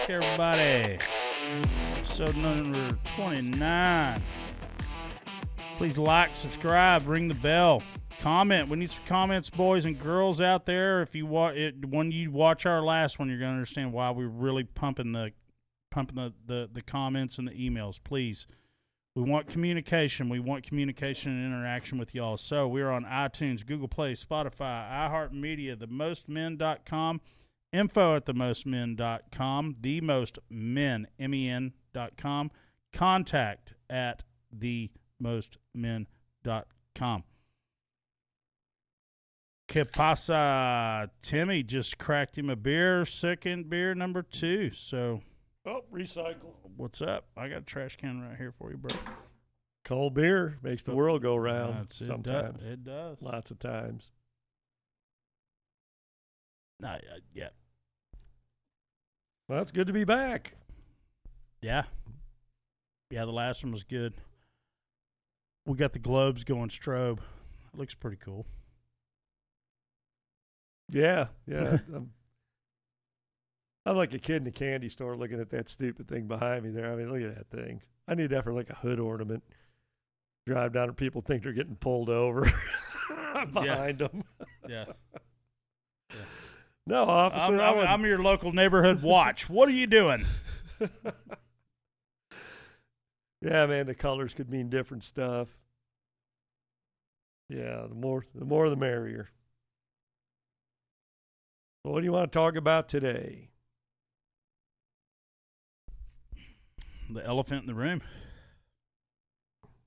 back, everybody. Episode number 29. Please like, subscribe, ring the bell, comment. We need some comments, boys and girls out there. If you when you watch our last one, you're gonna understand why we're really pumping the comments and the emails. Please, we want communication. We want communication and interaction with y'all. So we're on iTunes, Google Play, Spotify, iHeartMedia, themostmen.com, info@themostmen.com, themostmen, men.com, contact at themostmen.com. Que pasa? Timmy just cracked him a beer, second beer number 2. So, recycle. What's up? I got a trash can right here for you, bro. Cold beer makes the world go round. Sometimes it does. Lots of times. Yeah. Well, it's good to be back. Yeah, the last one was good. We got the globes going strobe. It looks pretty cool. Yeah. I'm like a kid in a candy store looking at that stupid thing behind me there. I mean, look at that thing. I need that for like a hood ornament. Drive down and people think they're getting pulled over behind them. Yeah. No, officer. I'm your local neighborhood watch. What are you doing? Yeah, man, the colors could mean different stuff. Yeah, the more the merrier. Well, what do you want to talk about today? The elephant in the room.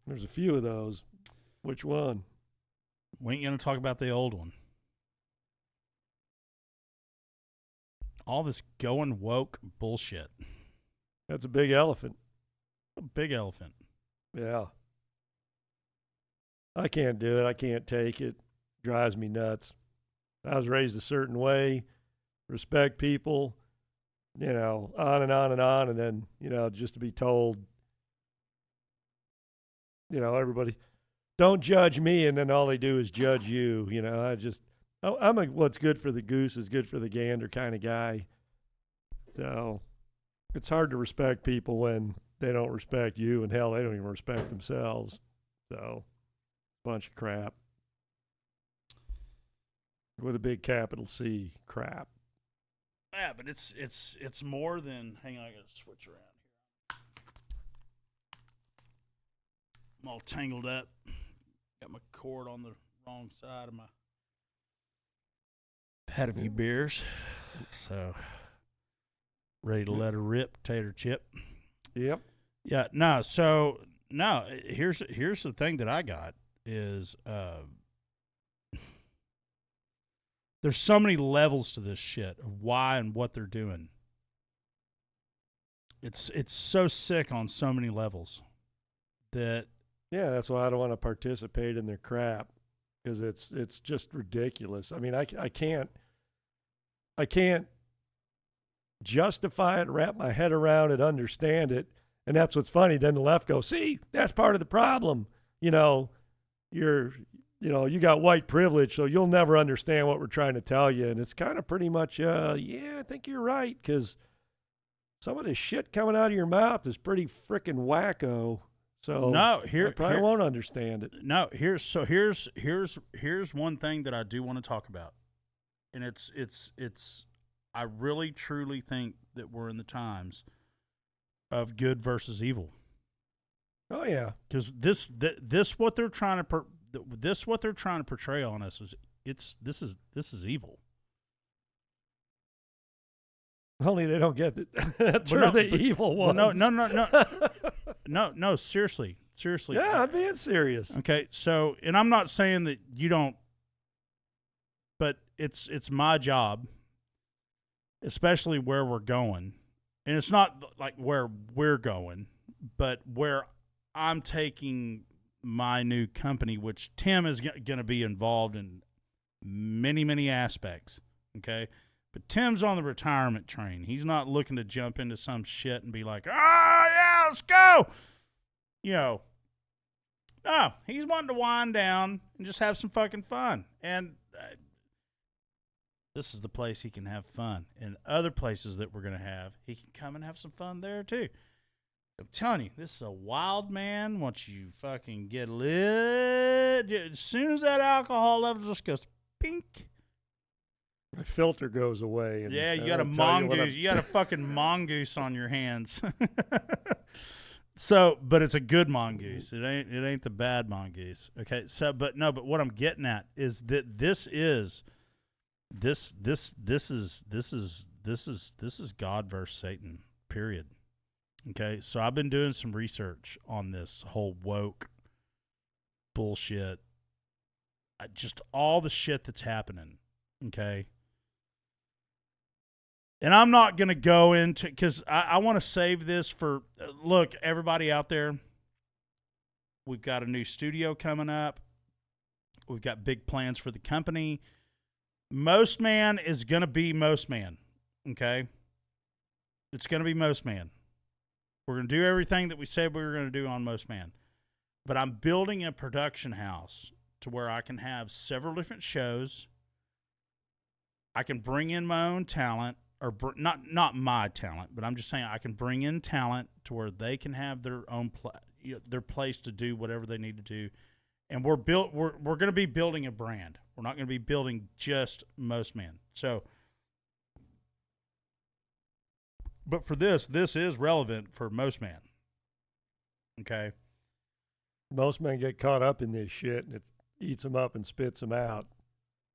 There's a few of those. Which one? We ain't going to talk about the old one. All this going woke bullshit. That's a big elephant. A big elephant. Yeah. I can't do it. I can't take it. Drives me nuts. I was raised a certain way, respect people, on and on and on. And then, just to be told, everybody, don't judge me. And then all they do is judge you. I'm a what's good for the goose is good for the gander kind of guy. So it's hard to respect people when they don't respect you, and hell, they don't even respect themselves. So, bunch of crap. With a big capital C, crap. Yeah, but it's more than. Hang on, I gotta switch around here. I'm all tangled up. Got my cord on the wrong side of my. Had a few beers, so ready to let her rip, tater chip. Yep. Yeah. No. So no. Here's the thing that I got is there's so many levels to this shit of why and what they're doing. It's so sick on so many levels that. Yeah, that's why I don't want to participate in their crap, because it's just ridiculous. I mean, I can't justify it, wrap my head around it, understand it. And that's what's funny. Then the left goes, see, that's part of the problem. You got white privilege, so you'll never understand what we're trying to tell you. And it's kind of pretty much, yeah, I think you're right, because some of the shit coming out of your mouth is pretty freaking wacko. So no, I probably won't understand it. No, here's one thing that I do want to talk about. And it's I really truly think that we're in the times of good versus evil. Oh yeah, because this what they're trying to portray on us is this is evil. Only they don't get it. They're the evil ones. No. Seriously. Yeah, I'm being serious. Okay, so, and I'm not saying that you don't, but it's my job, especially where we're going, and it's not like where we're going, but where I'm taking my new company, which Tim is going to be involved in many, many aspects, okay? But Tim's on the retirement train. He's not looking to jump into some shit and be like, yeah, let's go. No, he's wanting to wind down and just have some fucking fun. And this is the place he can have fun. And other places that we're going to have, he can come and have some fun there too. I'm telling you, this is a wild man. Once you fucking get lit, as soon as that alcohol level just goes pink. My filter goes away. And Yeah, you got a mongoose. You got a fucking mongoose on your hands. So, but it's a good mongoose. It ain't the bad mongoose. Okay. So, but what I'm getting at is that this is God versus Satan. Period. Okay. So I've been doing some research on this whole woke bullshit. Just all the shit that's happening. Okay. And I'm not going to go into, because I want to save this for, look, everybody out there, we've got a new studio coming up. We've got big plans for the company. Most Man is going to be Most Man, okay? It's going to be Most Man. We're going to do everything that we said we were going to do on Most Man. But I'm building a production house to where I can have several different shows. I can bring in my own talent. Or not my talent, but I'm just saying I can bring in talent to where they can have their own their place to do whatever they need to do, and we're going to be building a brand. We're not going to be building just Most Man. So, but for this is relevant for Most Man. Okay, most men get caught up in this shit, and it eats them up and spits them out.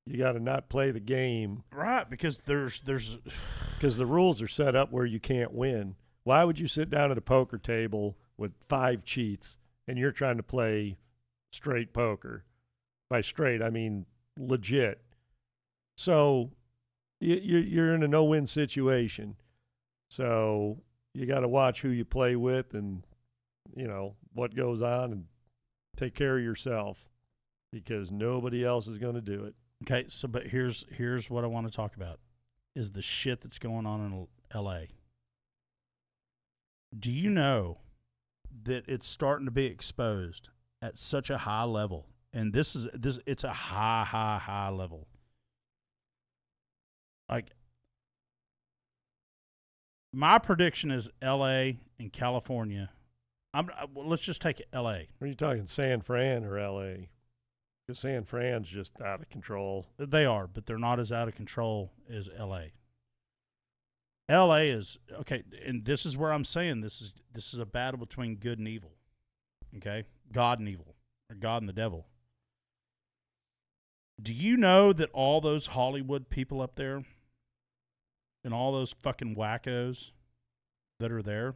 You got to not play the game. Right, because there's because the rules are set up where you can't win. Why would you sit down at a poker table with 5 cheats and you're trying to play straight poker? By straight, I mean legit. So you're in a no-win situation. So you got to watch who you play with and, you know, what goes on, and take care of yourself, because nobody else is going to do it. Okay, so but here's what I want to talk about is the shit that's going on in L.A. Do you know that it's starting to be exposed at such a high level? And it's a high level. Like, my prediction is L.A. and California. Let's just take L.A. Are you talking San Fran or L.A.? Because San Fran's just out of control. They are, but they're not as out of control as L.A. L.A. is, okay, and this is where I'm saying this is a battle between good and evil, okay? God and evil, or God and the devil. Do you know that all those Hollywood people up there and all those fucking wackos that are there,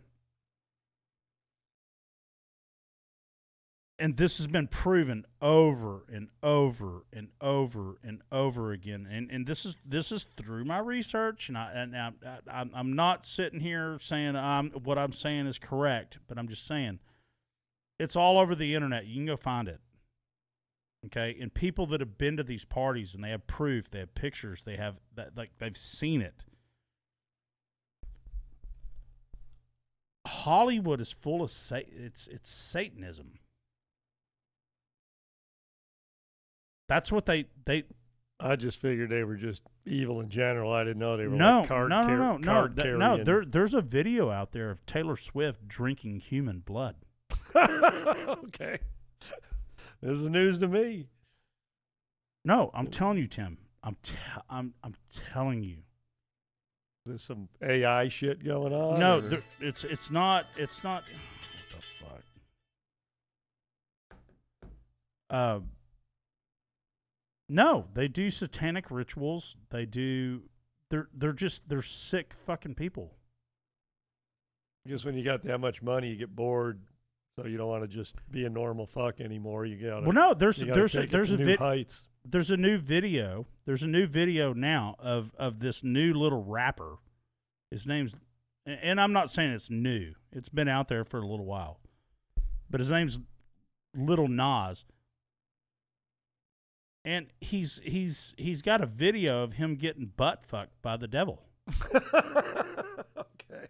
and this has been proven over and over and over and over again, and this is through my research, and I'm not sitting here saying what I'm saying is correct, but I'm just saying it's all over the internet. You can go find it, okay? And people that have been to these parties and they have proof, they have pictures, they have that, like, they've seen it. Hollywood is full of it's Satanism. That's what they. I just figured they were just evil in general. I didn't know they were No. There's a video out there of Taylor Swift drinking human blood. Okay, this is news to me. No, I'm telling you, Tim. I'm telling you. There's some AI shit going on. No, it's not. It's not. What the fuck? No, they do satanic rituals. They do. They're sick fucking people. I guess when you got that much money, you get bored, so you don't want to just be a normal fuck anymore. You got. Well, no, there's a heights. There's a new video. There's a new video now of this new little rapper. His name's, and I'm not saying it's new. It's been out there for a little while, but his name's Lil Nas. And he's got a video of him getting butt fucked by the devil. Okay.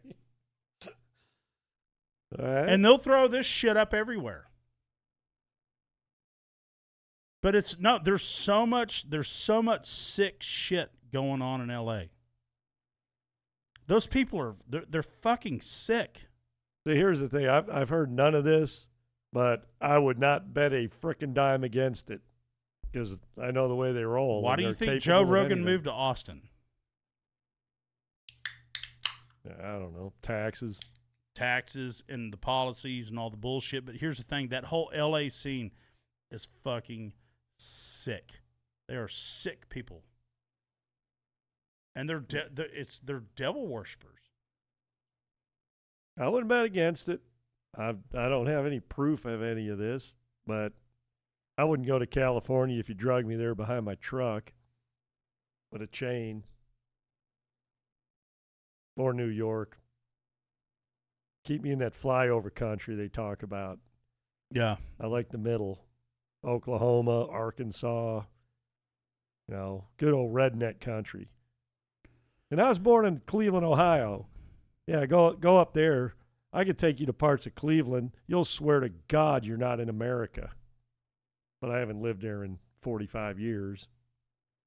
All right. And they'll throw this shit up everywhere. But there's so much sick shit going on in L.A. Those people are they're fucking sick. So here's the thing. I've heard none of this, but I would not bet a frickin' dime against it because I know the way they roll. Why do you think Joe Rogan moved to Austin? I don't know. Taxes And the policies and all the bullshit. But here's the thing. That whole L.A. scene is fucking sick. They are sick people. And they're devil worshippers. I wouldn't bet against it. I don't have any proof of any of this, but I wouldn't go to California if you drug me there behind my truck with a chain. Or New York. Keep me in that flyover country they talk about. Yeah. I like the middle. Oklahoma, Arkansas, good old redneck country. And I was born in Cleveland, Ohio. Yeah, go up there. I could take you to parts of Cleveland. You'll swear to God you're not in America. But I haven't lived there in 45 years.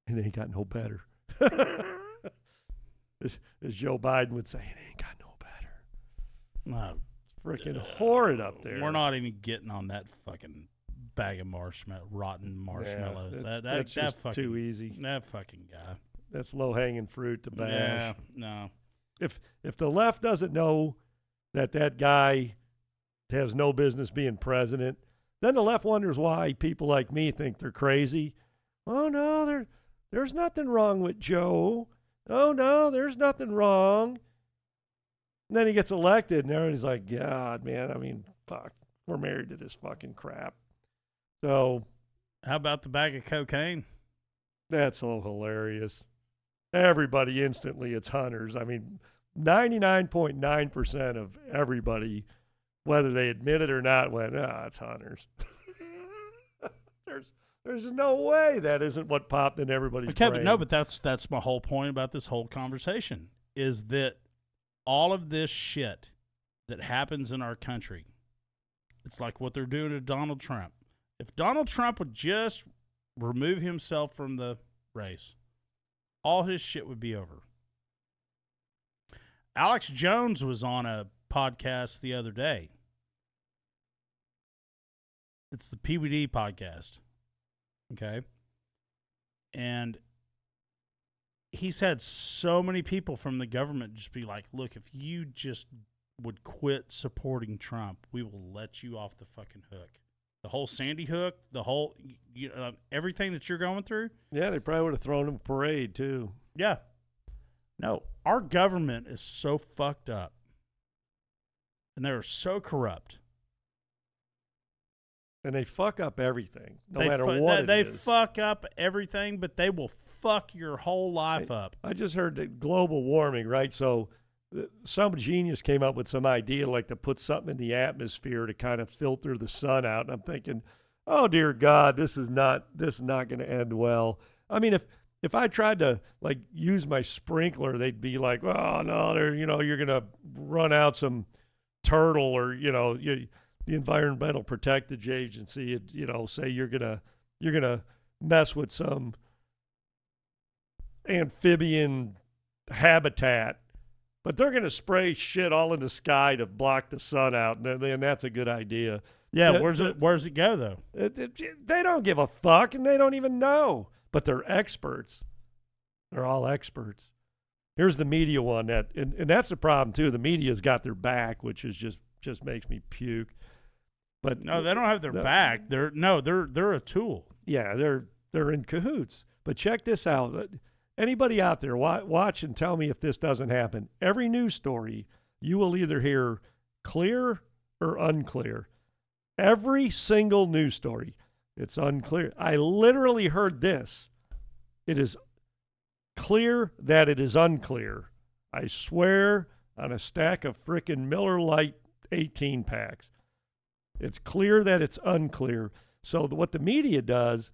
And it ain't got no better. As Joe Biden would say, it ain't got no better. No. It's freaking horrid up there. We're not even getting on that fucking bag of rotten marshmallows. Yeah, that's just fucking, too easy. That fucking guy. That's low-hanging fruit to bash. Yeah, no. If the left doesn't know that guy has no business being president, then the left wonders why people like me think they're crazy. Oh, no, there's nothing wrong with Joe. Oh, no, there's nothing wrong. And then he gets elected, and everybody's like, God, man, I mean, fuck, we're married to this fucking crap. So. How about the bag of cocaine? That's so hilarious. Everybody instantly, it's hunters. I mean, 99.9% of everybody, whether they admit it or not, went, it's hunters. There's no way that isn't what popped in everybody's brain. But no, but that's my whole point about this whole conversation is that all of this shit that happens in our country, it's like what they're doing to Donald Trump. If Donald Trump would just remove himself from the race, all his shit would be over. Alex Jones was on a podcast the other day. It's the PBD podcast. Okay. And he's had so many people from the government just be like, look, if you just would quit supporting Trump, we will let you off the fucking hook. The whole Sandy Hook, the whole, everything that you're going through. Yeah, they probably would have thrown him a parade too. Yeah. No, our government is so fucked up. And they're so corrupt. And they fuck up everything, no matter what it is. They fuck up everything, but they will fuck your whole life up. I just heard that global warming, right? So some genius came up with some idea like to put something in the atmosphere to kind of filter the sun out. And I'm thinking, oh, dear God, this is not going to end well. I mean, if I tried to like use my sprinkler, they'd be like, oh, no, you're going to run out some turtle or, the Environmental Protection Agency, say you're gonna mess with some amphibian habitat, but they're gonna spray shit all in the sky to block the sun out, and that's a good idea. Yeah, where's it go though? They don't give a fuck, and they don't even know, but they're experts. They're all experts. Here's the media one and that's the problem too. The media's got their back, which is just makes me puke. But no, they don't have their back. They're a tool. Yeah, they're in cahoots. But check this out. Anybody out there, watch and tell me if this doesn't happen. Every news story, you will either hear clear or unclear. Every single news story, it's unclear. I literally heard this. It is clear that it is unclear. I swear on a stack of frickin' Miller Lite 18 packs. It's clear that it's unclear. So what the media does,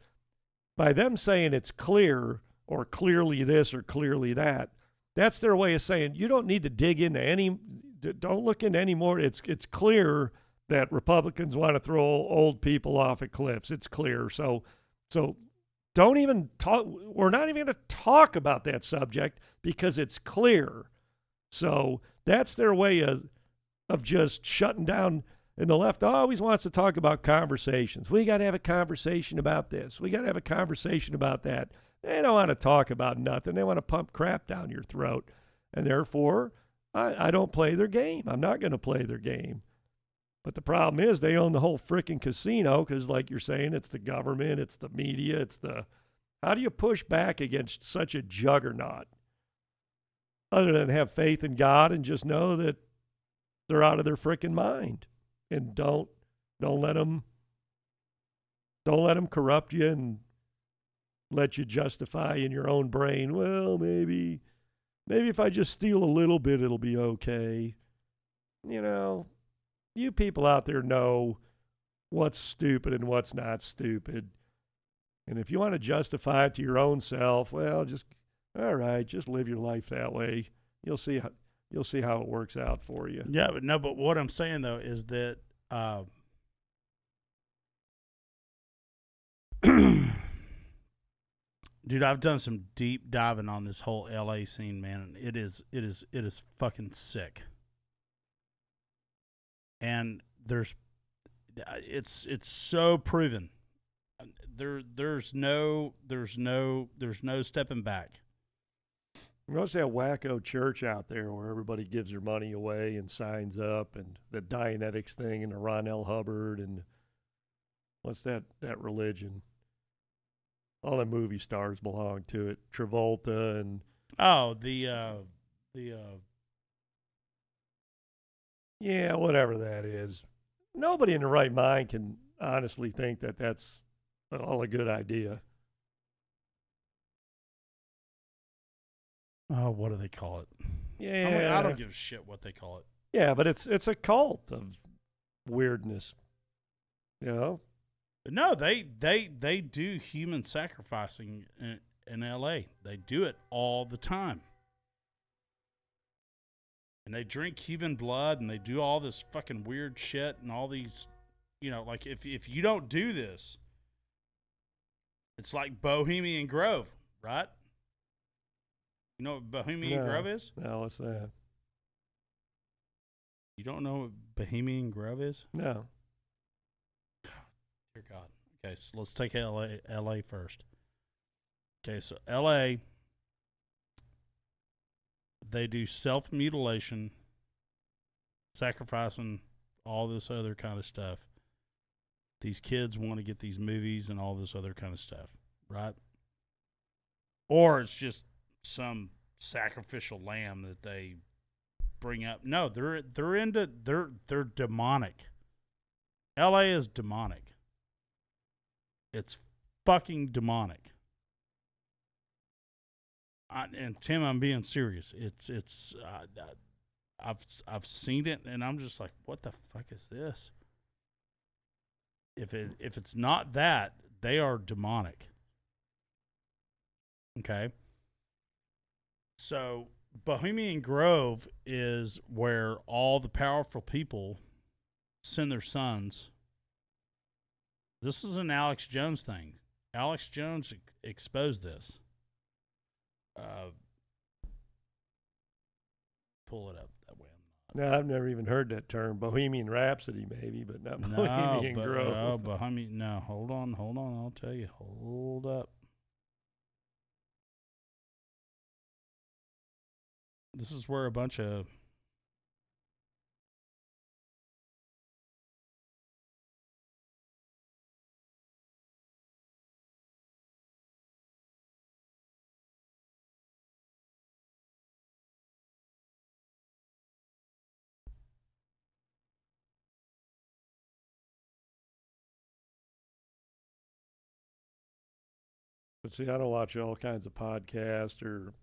by them saying it's clear or clearly this or clearly that, that's their way of saying you don't need to dig into don't look into any more. It's clear that Republicans want to throw old people off of cliffs. It's clear. So to don't even talk. We're not even going to talk about that subject because it's clear. So that's their way of just shutting down. And the left always wants to talk about conversations. We got to have a conversation about this. We got to have a conversation about that. They don't want to talk about nothing. They want to pump crap down your throat. And therefore, I don't play their game. I'm not going to play their game. But the problem is they own the whole freaking casino because, like you're saying, it's the government, it's the media, it's the... How do you push back against such a juggernaut? Other than have faith in God and just know that they're out of their freaking mind. And don't let them corrupt you and let you justify in your own brain, well, maybe if I just steal a little bit, it'll be okay. You know, you people out there know what's stupid and what's not stupid. And if you want to justify it to your own self, well, just live your life that way. You'll see how it works out for you. Yeah, but what I'm saying though is that dude, I've done some deep diving on this whole LA scene, man. It is fucking sick. And it's so proven. There's no stepping back. There's that wacko church out there where everybody gives their money away and signs up, and the Dianetics thing, and the Ron L. Hubbard, and what's that religion? All the movie stars belong to it. Travolta and yeah, whatever that is. Nobody in the right mind can honestly think that that's all a good idea. Oh, what do they call it? Yeah, I don't give a shit what they call it. Yeah, but it's a cult of weirdness. You know? But no, they do human sacrificing in LA. They do it all the time. And they drink human blood and they do all this fucking weird shit and all these, you know, like if you don't do this, it's like Bohemian Grove, right? You know what Bohemian Grove is? No, what's that? You don't know what Bohemian Grove is? No. Dear God. Okay, so let's take LA first. Okay, so LA, they do self-mutilation, sacrificing, all this other kind of stuff. These kids want to get these movies and all this other kind of stuff, right? Or it's just some sacrificial lamb that they bring up. No, they're demonic. LA is demonic. It's fucking demonic. And Tim, I'm being serious. I've seen it, and I'm just like, what the fuck is this? If it's not that, they are demonic. Okay. So Bohemian Grove is where all the powerful people send their sons. This is an Alex Jones thing. Alex Jones exposed this. Pull it up that way. No, I've never even heard that term. Bohemian Rhapsody, maybe, but not Bohemian Grove. No, Bohemian. No, hold on. I'll tell you. Hold up. This is where a bunch of But see, I don't watch all kinds of podcasts or,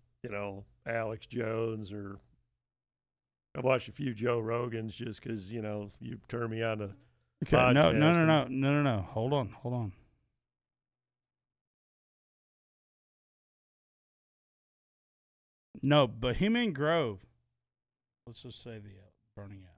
Alex Jones, or I watched a few Joe Rogans just because, you turned me on to okay. No. Hold on. No, Bohemian Grove. Let's just say the burning out.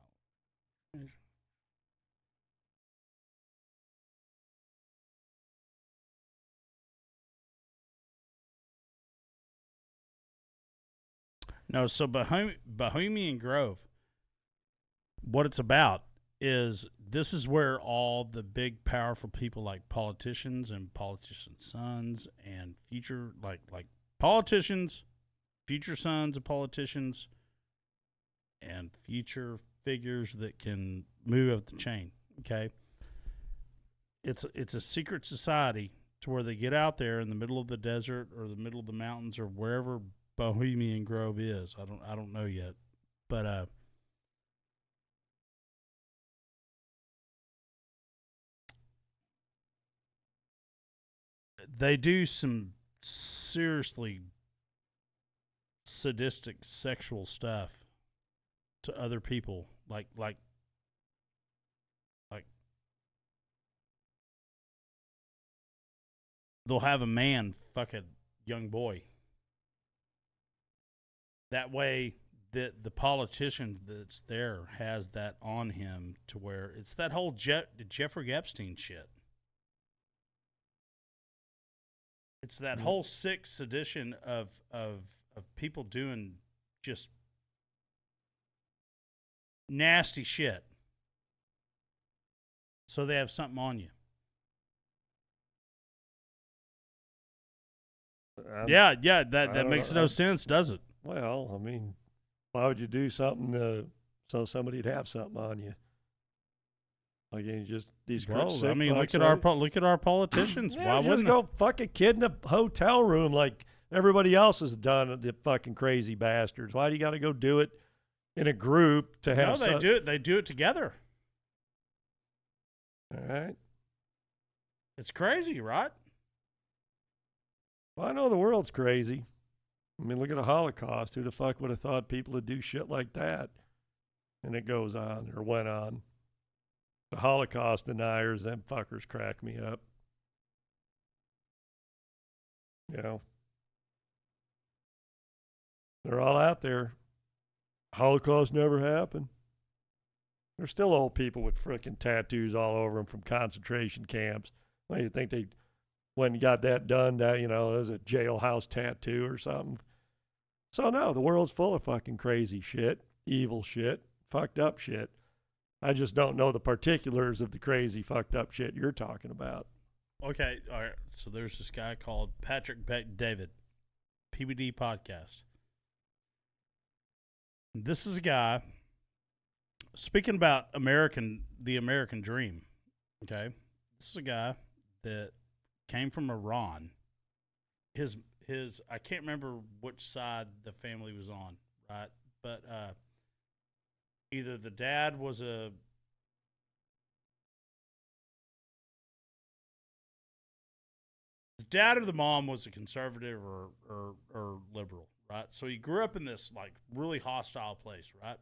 No, so Bohemian Grove, what it's about is this is where all the big, powerful people like politicians and politicians' sons and future, like politicians, future sons of politicians, and future figures that can move up the chain. Okay, it's a secret society to where they get out there in the middle of the desert or the middle of the mountains or wherever Bohemian Grove is. I don't know yet, but they do some seriously sadistic sexual stuff to other people, like they'll have a man fuck a young boy. That way, the politician that's there has that on him to where it's that whole Jeffrey Epstein shit. It's that whole sick sedition of people doing just nasty shit. So they have something on you. Yeah, that makes no sense, does it? Well, I mean, why would you do something so somebody'd have something on you? Like, you just these sick I mean, look at our politicians. Yeah, why wouldn't go fuck a kid in a hotel room like everybody else has done? The fucking crazy bastards. Why do you got to go do it in a group to have? No, they do it. They do it together. All right. It's crazy, right? Well, I know the world's crazy. I mean, look at the Holocaust. Who the fuck would have thought people would do shit like that? And it goes on, or went on. The Holocaust deniers, them fuckers crack me up. You know? They're all out there. Holocaust never happened. There's still old people with frickin' tattoos all over them from concentration camps. Well, you think they went and got that done, you know, as a jailhouse tattoo or something? So, no, the world's full of fucking crazy shit, evil shit, fucked up shit. I just don't know the particulars of the crazy, fucked up shit you're talking about. Okay, all right. So there's this guy called Patrick David, PBD Podcast. This is a guy speaking about the American dream. Okay, this is a guy that came from Iran. His I can't remember which side the family was on, right? But either the dad was the dad or the mom was a conservative or liberal, right? So he grew up in this like really hostile place, right?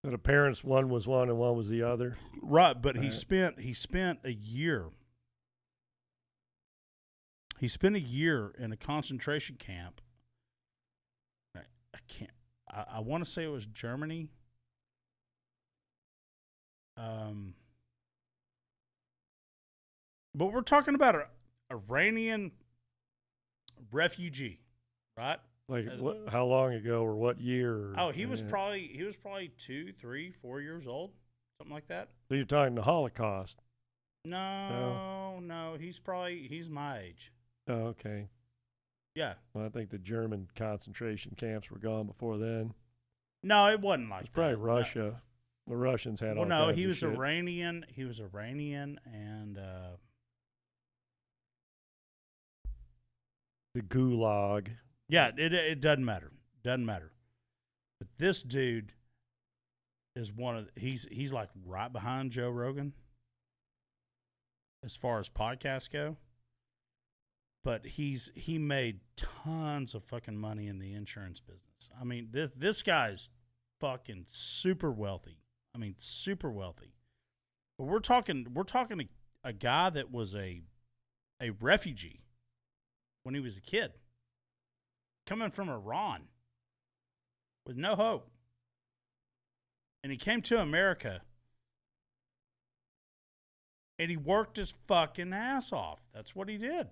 So the parents, one was one and one was the other. Right, but he spent a year. He spent a year in a concentration camp. I want to say it was Germany. But we're talking about an Iranian refugee, right? Like how long ago or what year? He was probably 2, 3, 4 years old, something like that. So you're talking the Holocaust? No, he's my age. Oh, okay. Yeah. Well, I think the German concentration camps were gone before then. No, it wasn't like it's probably that. Russia. No. The Russians had all kinds of shit. He was Iranian. He was Iranian and the Gulag. Yeah, it doesn't matter. Doesn't matter. But this dude is he's like right behind Joe Rogan as far as podcasts go. But he made tons of fucking money in the insurance business. I mean, this guy's fucking super wealthy. I mean, super wealthy. But we're talking a guy that was a refugee when he was a kid, coming from Iran with no hope. And he came to America and he worked his fucking ass off. That's what he did.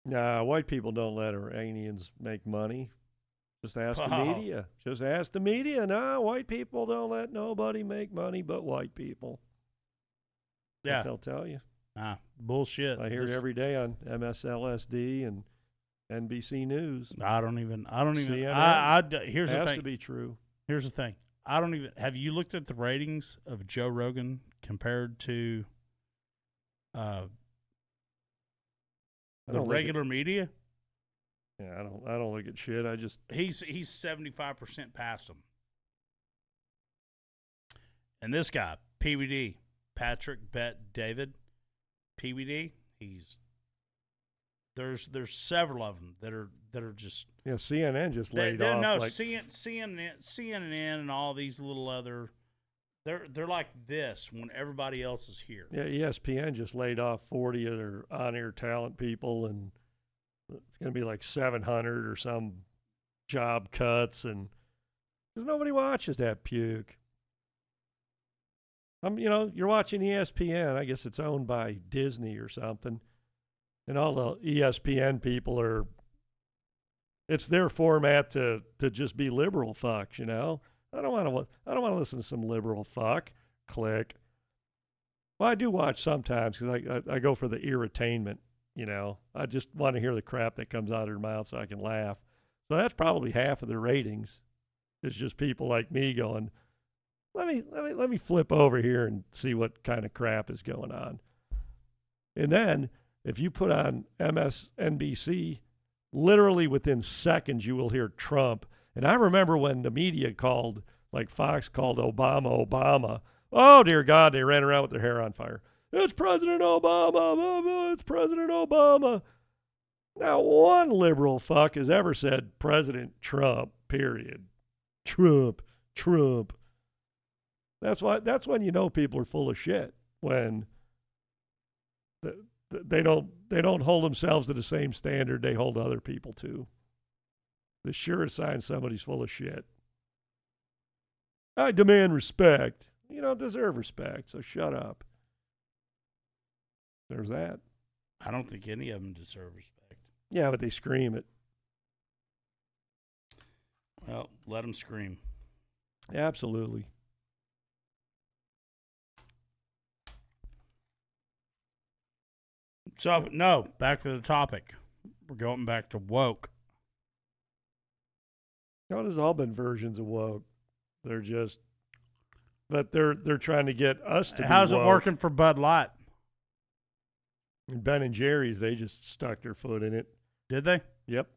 Nah, white people don't let Iranians make money. Just ask the Oh. media. Just ask the media. No, white people don't let nobody make money but white people. That's Yeah. what they'll tell you. Bullshit. I hear it every day on MSLSD and NBC News. I don't even. CNN. Here's the Has thing. to be true. Here's the thing. I don't even. Have you looked at the ratings of Joe Rogan compared to I the don't look at- regular media? Yeah, I don't look at shit. I just He's 75% past him. And this guy, PBD, Patrick Bet David, PBD, there's several of them that are just CNN just laid they're, off no like CNN and all these little other they're like this when everybody else is here. yeah, ESPN just laid off 40 of their on-air talent people, and it's going to be like 700 or some job cuts, and because nobody watches that puke. You're watching ESPN. I guess it's owned by Disney or something, and all the ESPN people are. It's their format to just be liberal fucks, you know. I don't want to listen to some liberal fuck. Click. Well, I do watch sometimes because I go for the irritainment, you know. I just want to hear the crap that comes out of their mouth so I can laugh. So that's probably half of the ratings. It's just people like me going, let me flip over here and see what kind of crap is going on. And then if you put on MSNBC, literally within seconds you will hear Trump. And I remember when the media called, like Fox called Obama. Oh, dear God, they ran around with their hair on fire. It's President Obama. It's President Obama. Now, one liberal fuck has ever said President Trump, period. Trump. That's when you know people are full of shit, when they don't hold themselves to the same standard they hold other people to. The surest sign somebody's full of shit. I demand respect. You don't deserve respect, so shut up. There's that. I don't think any of them deserve respect. Yeah, but they scream it. Well, let them scream. Absolutely. So, no, back to the topic. We're going back to woke. No, there's all been versions of woke. They're just, but they're trying to get us to. How's be it woke. working for Bud Light? And Ben and Jerry's, they just stuck their foot in it. Did they? Yep.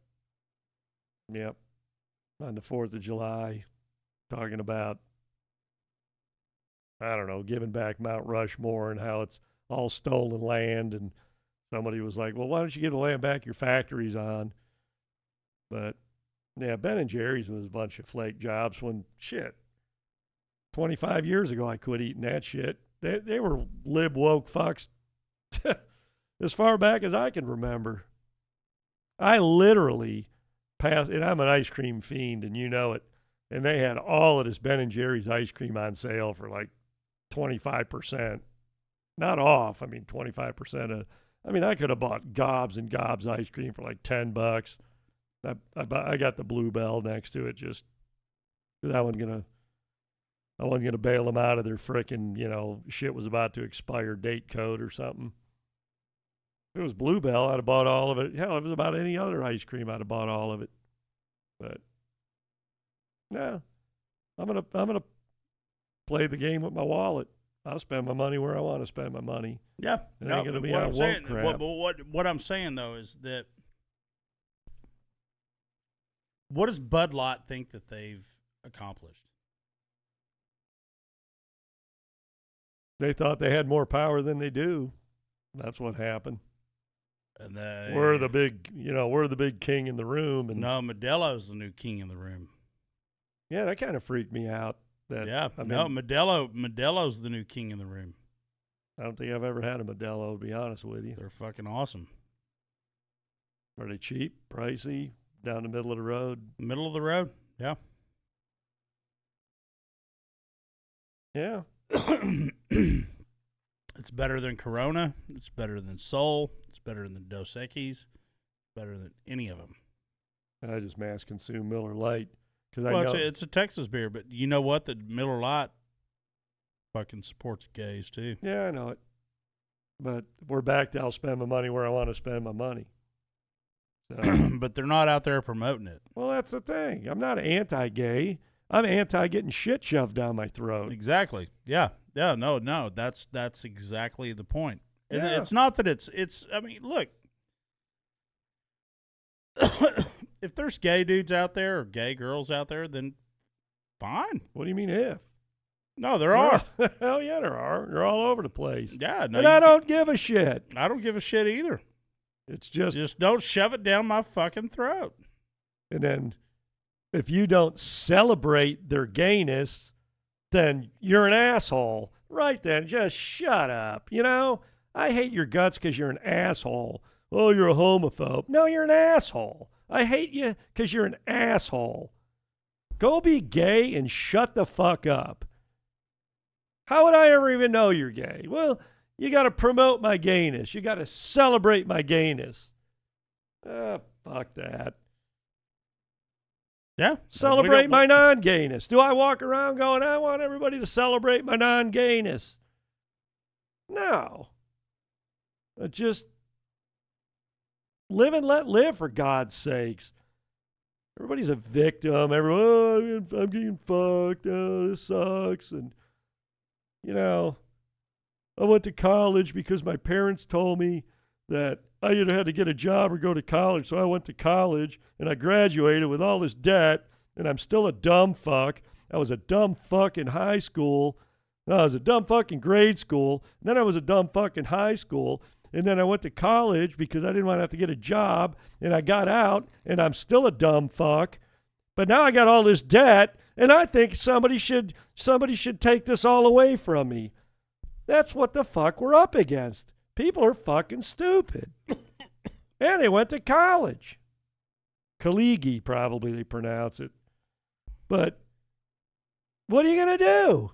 On the 4th of July, talking about, I don't know, giving back Mount Rushmore and how it's all stolen land. And somebody was like, well, why don't you give the land back your factory's on? But, yeah, Ben and Jerry's was a bunch of flake jobs when, 25 years ago I quit eating that shit. They were lib woke fucks as far back as I can remember. I literally passed, and I'm an ice cream fiend, and you know it, and they had all of this Ben and Jerry's ice cream on sale for like 25%. Not off, 25% of, I could have bought gobs and gobs ice cream for like $10. I got the Bluebell next to it just because I wasn't gonna bail them out of their frickin', shit was about to expire date code or something. If it was Bluebell, I'd have bought all of it. Hell, if it was about any other ice cream, I'd have bought all of it. But no, I'm gonna play the game with my wallet. I'll spend my money where I want to spend my money. Yeah, It ain't gonna be on woke crap. What I'm saying though is that what does Bud Light think that they've accomplished? They thought they had more power than they do. That's what happened. And We're the big king in the room. And no, Modelo's the new king in the room. yeah, that kind of freaked me out. Modelo's the new king in the room. I don't think I've ever had a Modelo, to be honest with you. They're fucking awesome. Are they cheap, pricey, down the middle of the road? Middle of the road, yeah. Yeah. It's better than Corona. It's better than Sol. It's better than Dos Equis. better than any of them. I just mass consume Miller Lite because I Well, know it's a Texas beer, but you know what? The Miller Lite fucking supports gays too. Yeah, I know it. But we're back to I'll spend my money where I want to spend my money. So, But they're not out there promoting it. well, that's the thing. I'm not anti-gay. I'm anti getting shit shoved down my throat. Exactly. Yeah. Yeah. No. That's exactly the point. And Yeah. it's not that it's. I mean, look. If there's gay dudes out there or gay girls out there, then fine. What do you mean if? No, there are. Hell yeah, there are. They're all over the place. Yeah. No, and I don't give a shit. I don't give a shit either. It's just don't shove it down my fucking throat. and then if you don't celebrate their gayness, then you're an asshole. Right then, just shut up. You know, I hate your guts because you're an asshole. Oh, you're a homophobe. No, you're an asshole. I hate you because you're an asshole. Go be gay and shut the fuck up. How would I ever even know you're gay? Well, you got to promote my gayness. You got to celebrate my gayness. Fuck that. Yeah. Celebrate my non-gayness. Do I walk around going, I want everybody to celebrate my non-gayness? No. Just live and let live, for God's sakes. Everybody's a victim. Everyone, oh, I'm getting fucked. Oh, this sucks. And, you know, I went to college because my parents told me that I either had to get a job or go to college. So I went to college and I graduated with all this debt, and I'm still a dumb fuck. I was a dumb fuck in high school. No, I was a dumb fuck in grade school. And then I was a dumb fuck in high school. And then I went to college because I didn't want to have to get a job. And I got out and I'm still a dumb fuck. But now I got all this debt, and I think somebody should take this all away from me. That's what the fuck we're up against. People are fucking stupid. And they went to college. Kaligi, probably they pronounce it. But what are you going to do?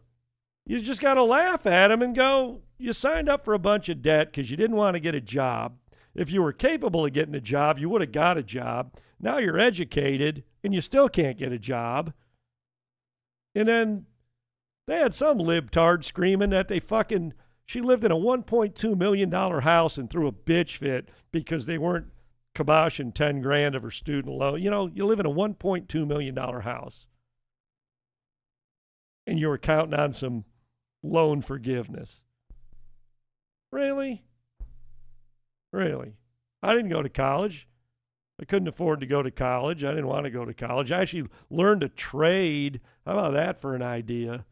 You just got to laugh at them and go, you signed up for a bunch of debt because you didn't want to get a job. If you were capable of getting a job, you would have got a job. Now you're educated and you still can't get a job. And then they had some libtard screaming that she lived in a $1.2 million house and threw a bitch fit because they weren't kiboshing $10,000 of her student loan. You know, you live in a $1.2 million house and you were counting on some loan forgiveness. Really? Really? I didn't go to college. I couldn't afford to go to college. I didn't want to go to college. I actually learned a trade. How about that for an idea?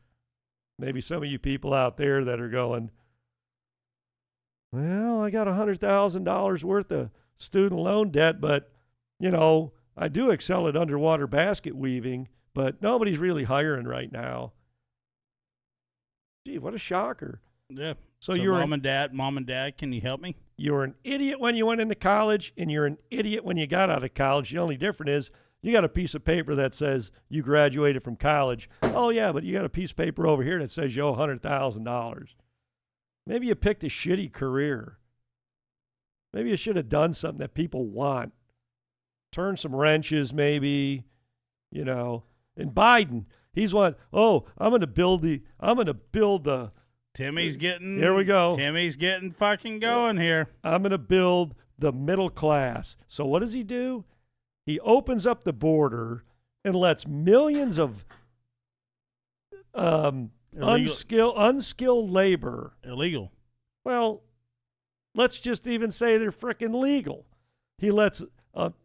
Maybe some of you people out there that are going, well, I got $100,000 worth of student loan debt, but, you know, I do excel at underwater basket weaving, but nobody's really hiring right now. Gee, what a shocker. Yeah. So you're mom and dad, can you help me? You were an idiot when you went into college, and you're an idiot when you got out of college. The only difference is you got a piece of paper that says you graduated from college. Oh, yeah, but you got a piece of paper over here that says you owe $100,000. Maybe you picked a shitty career. Maybe you should have done something that people want. Turn some wrenches, maybe, you know. And Biden, he's one, I'm going to build the Timmy's getting. Here we go. Timmy's getting fucking going here. I'm going to build the middle class. So what does he do? He opens up the border and lets millions of unskilled labor. Illegal. Well, let's just even say they're frickin' legal. He lets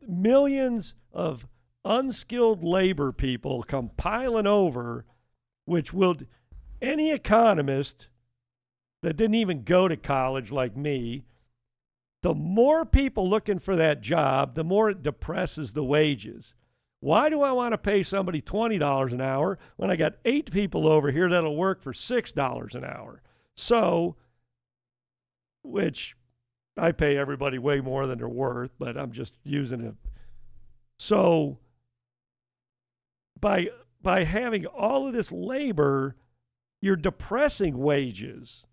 millions of unskilled labor people come piling over, which will any economist that didn't even go to college like me, the more people looking for that job, the more it depresses the wages. Why do I want to pay somebody $20 an hour when I got 8 people over here that'll work for $6 an hour? So, which I pay everybody way more than they're worth, but I'm just using it. So, by having all of this labor, you're depressing wages.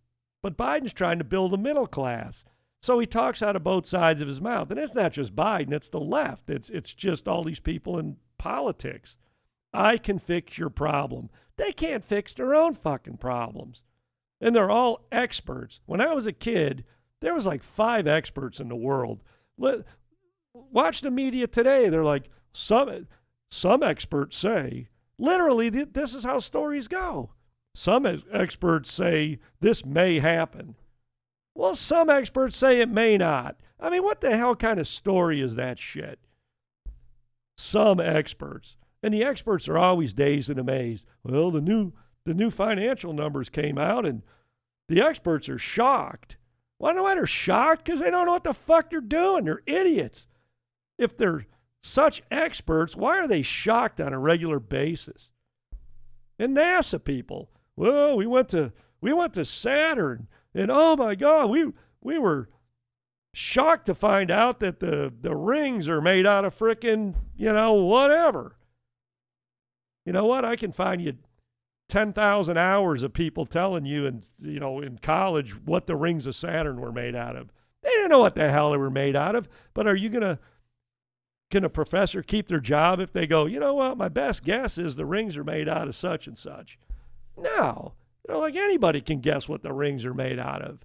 But Biden's trying to build a middle class. So he talks out of both sides of his mouth. And it's not just Biden, it's the left. It's just all these people in politics. I can fix your problem. They can't fix their own fucking problems. And they're all experts. When I was a kid, there was like 5 experts in the world. Watch the media today. They're like, some experts say, literally, this is how stories go. Some experts say this may happen. Well, some experts say it may not. I mean, what the hell kind of story is that shit? Some experts. And the experts are always dazed and amazed. Well, the new financial numbers came out and the experts are shocked. Why know why they're shocked? Because they don't know what the fuck they're doing. They're idiots. If they're such experts, why are they shocked on a regular basis? And NASA people, well, we went to Saturn, and oh my God, we were shocked to find out that the rings are made out of frickin', whatever. You know what? I can find you 10,000 hours of people telling you in college what the rings of Saturn were made out of. They didn't know what the hell they were made out of. But are you can a professor keep their job if they go, you know what, my best guess is the rings are made out of such and such? No. Like anybody can guess what the rings are made out of.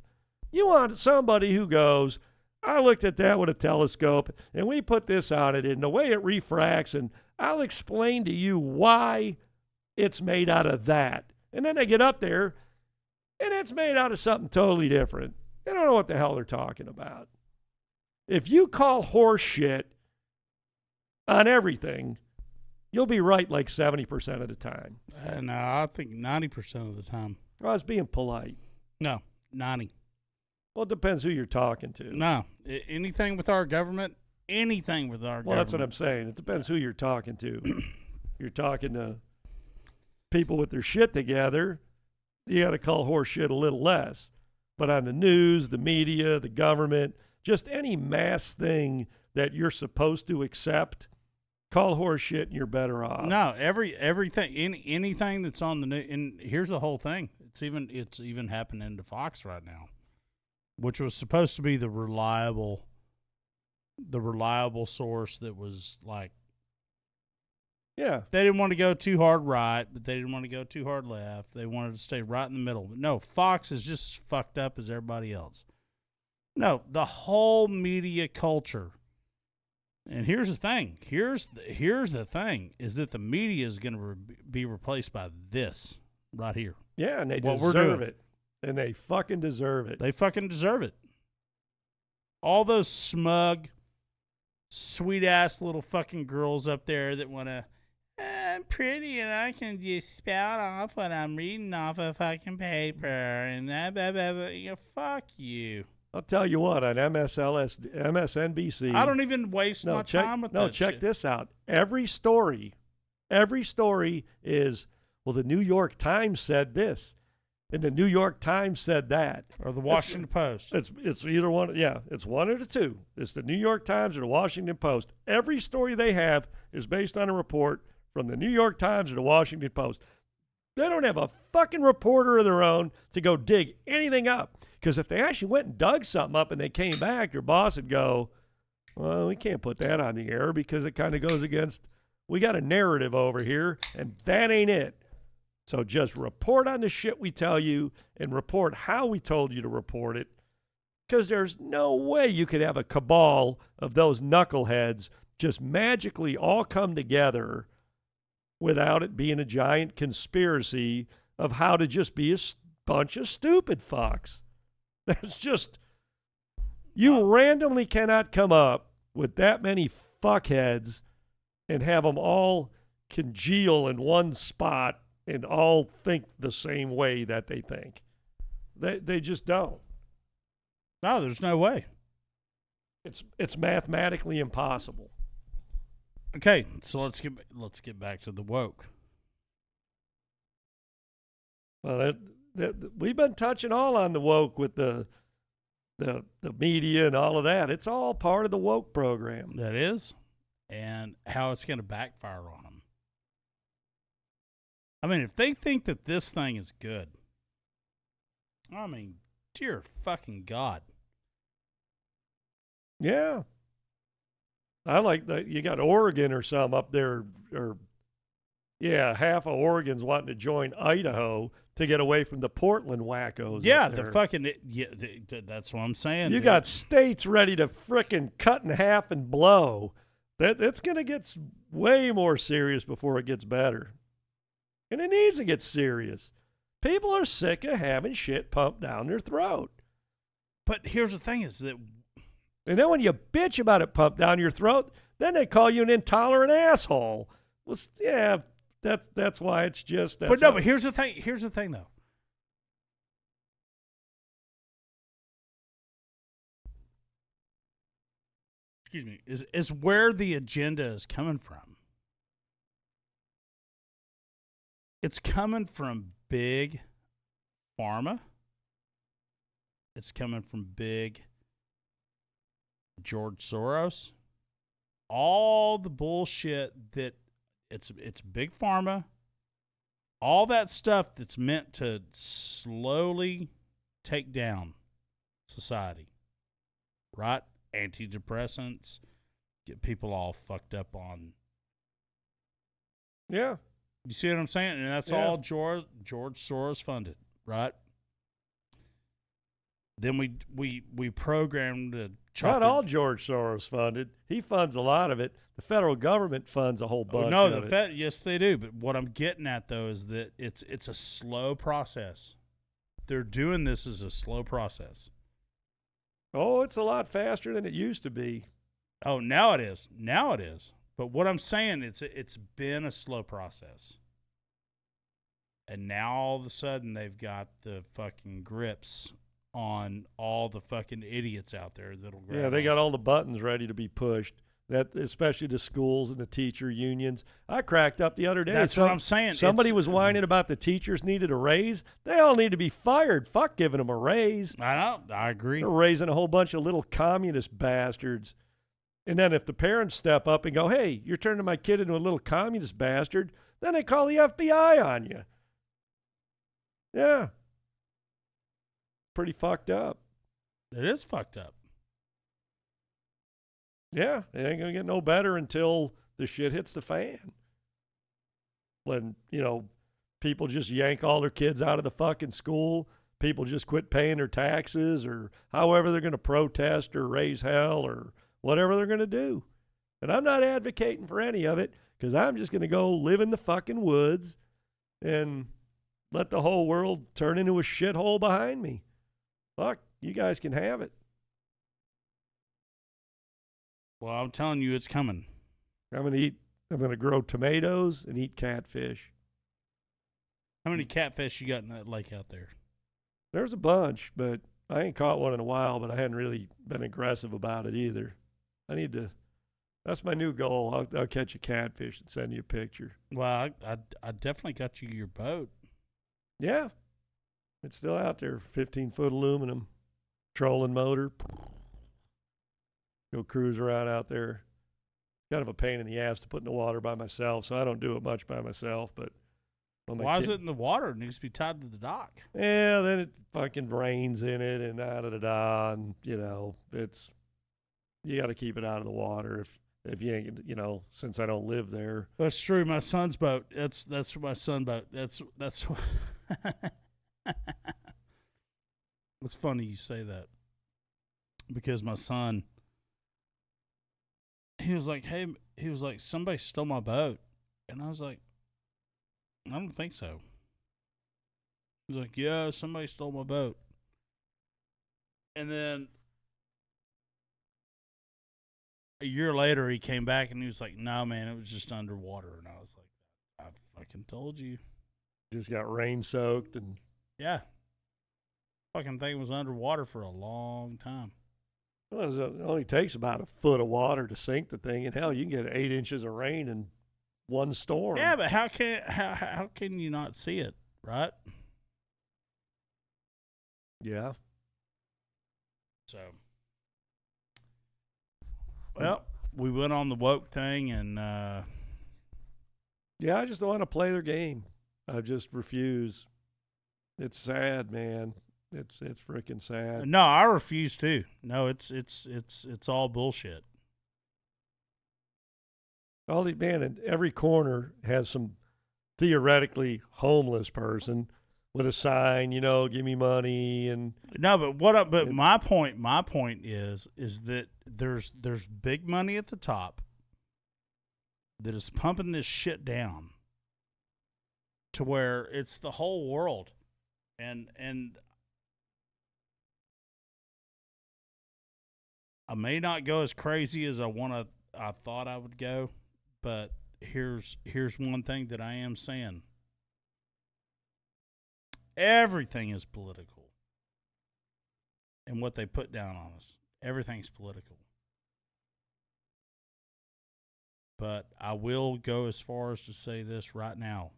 You want somebody who goes, I looked at that with a telescope, and we put this on it, and the way it refracts, and I'll explain to you why it's made out of that. And then they get up there, and it's made out of something totally different. They don't know what the hell they're talking about. If you call horse shit on everything, you'll be right like 70% of the time. No, I think 90% of the time. I was being polite. No, 90. Well, it depends who you're talking to. No, anything with our government, Well, that's what I'm saying. It depends who you're talking to. You're talking to people with their shit together, you got to call horse shit a little less. But on the news, the media, the government, just any mass thing that you're supposed to accept, call horse shit and you're better off. No, everything, anything that's on the news, and here's the whole thing. It's even happening to Fox right now, which was supposed to be the reliable source that was like, yeah, they didn't want to go too hard right, but they didn't want to go too hard left. They wanted to stay right in the middle. But no, Fox is just as fucked up as everybody else. No, the whole media culture. And here's the thing. Here's the thing is that the media is going to be replaced by this right here. Yeah, and they deserve it. And they fucking deserve it. They fucking deserve it. All those smug, sweet-ass little fucking girls up there that want to, I'm pretty and I can just spout off what I'm reading off a fucking paper and that, blah, blah, blah. Fuck you. I'll tell you what, on MSNBC. I don't even waste my time with that shit. Check this out. Every story is, well, the New York Times said this, and the New York Times said that. Or the Washington Post. It's either one. Yeah, it's one of the two. It's the New York Times or the Washington Post. Every story they have is based on a report from the New York Times or the Washington Post. They don't have a fucking reporter of their own to go dig anything up. Because if they actually went and dug something up and they came back, your boss would go, well, we can't put that on the air because it kind of goes against, we got a narrative over here, and that ain't it. So just report on the shit we tell you and report how we told you to report it. Because there's no way you could have a cabal of those knuckleheads just magically all come together without it being a giant conspiracy of how to just be a bunch of stupid fucks. That's just, you randomly cannot come up with that many fuckheads and have them all congeal in one spot and all think the same way that they think. They just don't. No, there's no way. It's mathematically impossible. Okay, so let's get back to the woke. Well, we've been touching all on the woke with the media and all of that. It's all part of the woke program. That is, and how it's going to backfire on them. I mean, if they think that this thing is good, I mean, dear fucking God. Yeah. I like that. You got Oregon or some up there, or yeah, half of Oregon's wanting to join Idaho to get away from the Portland wackos. Yeah, up the there. fucking that's what I'm saying. You dude. got states ready to frickin' cut in half and blow. That's gonna get way more serious before it gets better, and it needs to get serious. People are sick of having shit pumped down their throat. But here's the thing: is that And then when you bitch about it pumped down your throat, then they call you an intolerant asshole. Well, yeah, that's why it's just. but no, but here's the thing. Here's the thing, though. Excuse me. Is where the agenda is coming from. It's coming from big pharma. It's coming from big George Soros. All the bullshit that it's big pharma. All that stuff that's meant to slowly take down society. Right? Antidepressants, get people all fucked up on. Yeah. You see what I'm saying? And that's all George Soros funded, right? Then we programmed to Not all George Soros funded. He funds a lot of it. The federal government funds a whole bunch. No, of the it. Fed, yes, they do. But what I'm getting at though is that it's a slow process. They're doing this as a slow process. Oh, it's a lot faster than it used to be. Oh, now it is. Now it is. But what I'm saying, it's been a slow process. And now all of a sudden they've got the fucking grips on all the fucking idiots out there that'll grab Yeah, they on. got all the buttons ready to be pushed. That especially the schools and the teacher unions. I cracked up the other day. That's what I'm saying. Somebody was whining about the teachers needed a raise. They all need to be fired. Fuck giving them a raise. I know. I agree. They're raising a whole bunch of little communist bastards. And then if the parents step up and go, hey, you're turning my kid into a little communist bastard, then they call the FBI on you. Yeah. Pretty fucked up. It is fucked up. Yeah, it ain't going to get no better until the shit hits the fan. When, people just yank all their kids out of the fucking school, people just quit paying their taxes, or however they're going to protest or raise hell or whatever they're going to do. And I'm not advocating for any of it, because I'm just going to go live in the fucking woods and let the whole world turn into a shithole behind me. Fuck, you guys can have it. Well, I'm telling you, it's coming. I'm going to grow tomatoes and eat catfish. How many catfish you got in that lake out there? There's a bunch, but I ain't caught one in a while, but I hadn't really been aggressive about it either. I need to, that's my new goal. I'll catch a catfish and send you a picture. Well, I definitely got you your boat. Yeah. It's still out there, 15-foot aluminum, trolling motor. Go cruise around out there. Kind of a pain in the ass to put in the water by myself, so I don't do it much by myself. But why is it in the water? It needs to be tied to the dock. Yeah, then it fucking rains in it and da-da-da-da, and, it's, you got to keep it out of the water if you ain't, since I don't live there. That's true. My son's boat. That's my son's boat. That's It's funny you say that, because my son, he was like, somebody stole my boat. And I was like, I don't think so. He was like, yeah, somebody stole my boat. And then a year later, he came back and he was like, no, man, it was just underwater. And I was like, I fucking told you. Just got rain soaked and. Yeah. Fucking thing was underwater for a long time. Well, it only takes about a foot of water to sink the thing, and hell, you can get 8 inches of rain in one storm. Yeah, but how can you not see it, right? Yeah. So, well, we went on the woke thing, and yeah, I just don't want to play their game. I just refuse. It's sad, man. It's freaking sad. No, I refuse to. No, it's all bullshit. All the man in every corner has some theoretically homeless person with a sign, give me money and No, but my point is that there's big money at the top that is pumping this shit down to where it's the whole world. And I may not go as crazy as I thought I would go, but here's one thing that I am saying. Everything is political. And what they put down on us. Everything's political. But I will go as far as to say this right now.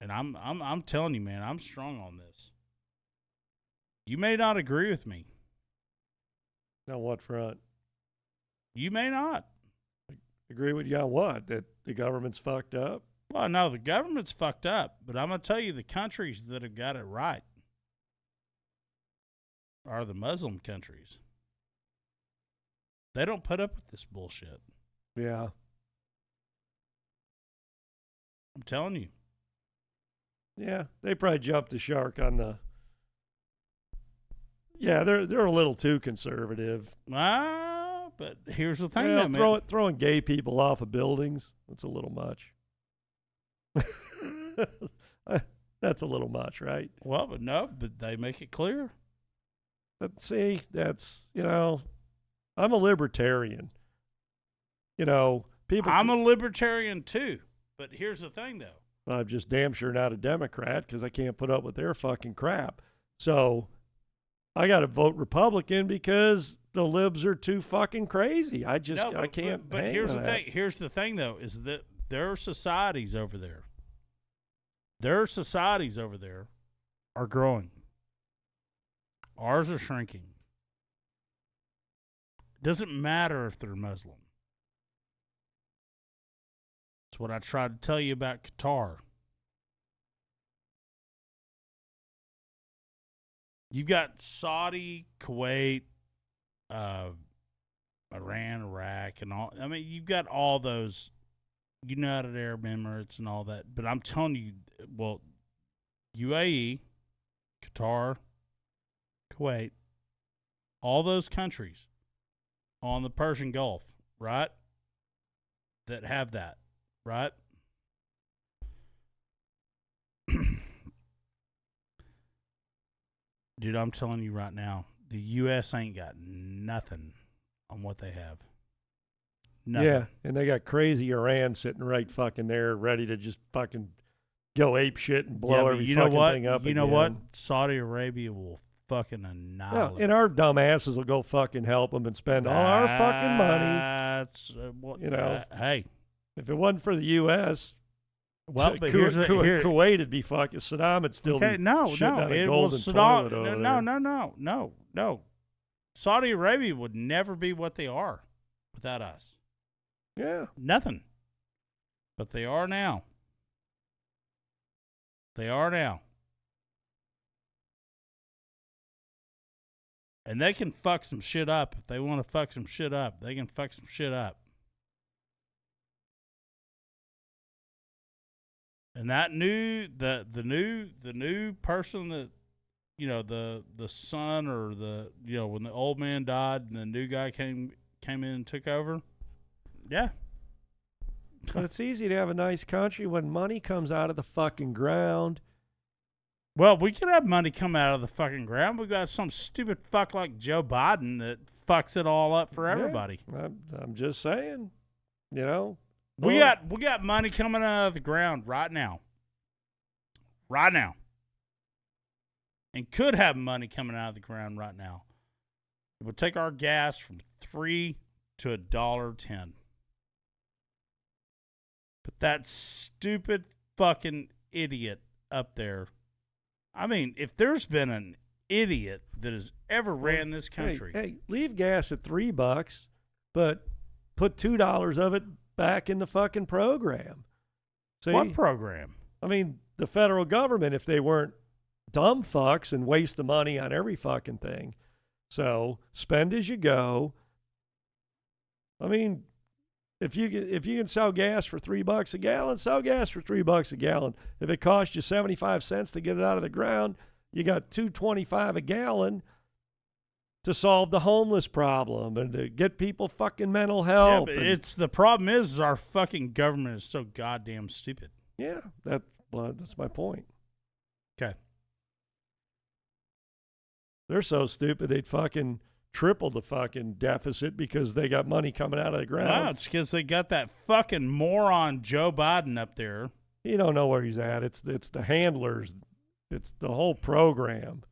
And I'm telling you, man, I'm strong on this. You may not agree with me. On what front? You may not. Agree with you on what? That the government's fucked up? Well, no, the government's fucked up. But I'm going to tell you, the countries that have got it right are the Muslim countries. They don't put up with this bullshit. Yeah. I'm telling you. Yeah, they probably jumped the shark on the. Yeah, they're a little too conservative. But here's the thing, Well, man. throwing gay people off of buildings, that's a little much. That's a little much, right? Well, but they make it clear. But see, that's, I'm a libertarian. People. I'm a libertarian too. But here's the thing, though. I'm just damn sure not a Democrat because I can't put up with their fucking crap. So I got to vote Republican because the libs are too fucking crazy. I can't. But here's the thing. Here's the thing, though, is that there are societies over there. Their societies over there are growing. Ours are shrinking. Doesn't matter if they're Muslim. That's what I tried to tell you about Qatar. You've got Saudi, Kuwait, Iran, Iraq, and all. I mean, you've got all those United Arab Emirates and all that. But I'm telling you, well, UAE, Qatar, Kuwait, all those countries on the Persian Gulf, right, that have that, right? Dude, I'm telling you right now, the U.S. ain't got nothing on what they have. Nothing. Yeah, and they got crazy Iran sitting right fucking there, ready to just fucking go ape shit and blow every fucking thing up. You know what? Saudi Arabia will fucking annihilate. Yeah, and our dumbasses will go fucking help them and spend all our fucking money. That's hey, if it wasn't for the U.S., well, but here's Kuwait would be fucking Saddam would still be shitting on a golden toilet over there. No. Saudi Arabia would never be what they are without us. Yeah. Nothing. But they are now. They are now. And they can fuck some shit up. If they want to fuck some shit up, they can fuck some shit up. And that the new person that, the son or when the old man died and the new guy came in and took over. Yeah. But it's easy to have a nice country when money comes out of the fucking ground. Well, we could have money come out of the fucking ground. We got some stupid fuck like Joe Biden that fucks it all up for everybody. Yeah, I'm just saying, We got money coming out of the ground right now. Right now. And could have money coming out of the ground right now. It would take our gas from $3 to $1.10. But that stupid fucking idiot up there. I mean, if there's been an idiot that has ever ran this country. Hey, leave gas at $3, but put $2 of it back in the fucking program. See? What program? I mean, the federal government, if they weren't dumb fucks and waste the money on every fucking thing. So spend as you go. I mean, if you can sell gas for $3 a gallon, sell gas for $3 a gallon. If it costs you 75 cents to get it out of the ground, you got $2.25 a gallon to solve the homeless problem and to get people fucking mental help. Yeah, but it's the problem is our fucking government is so goddamn stupid. Yeah, that's my point. Okay. They're so stupid they'd fucking triple the fucking deficit because they got money coming out of the ground. Wow, it's because they got that fucking moron Joe Biden up there. You don't know where he's at. It's the handlers. It's the whole program.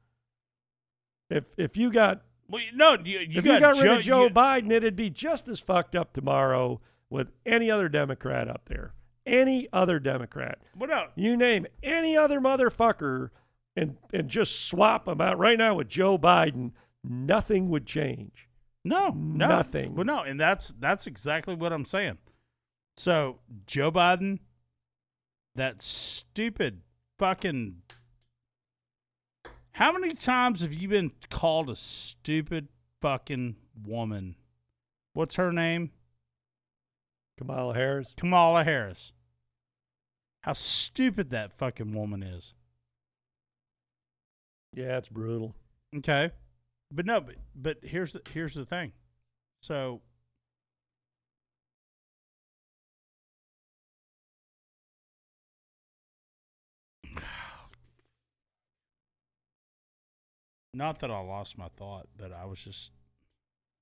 If you got well, no, you got rid of Joe Biden, it'd be just as fucked up tomorrow with any other Democrat up there. Any other Democrat. What else? You name any other motherfucker and just swap them out right now with Joe Biden, nothing would change. No. Nothing. Well, no, and that's exactly what I'm saying. So, Joe Biden, that stupid fucking... How many times have you been called a stupid fucking woman? What's her name? Kamala Harris. Kamala Harris. How stupid that fucking woman is. Yeah, it's brutal. Okay. But no, but here's the thing. So not that I lost my thought, but I was just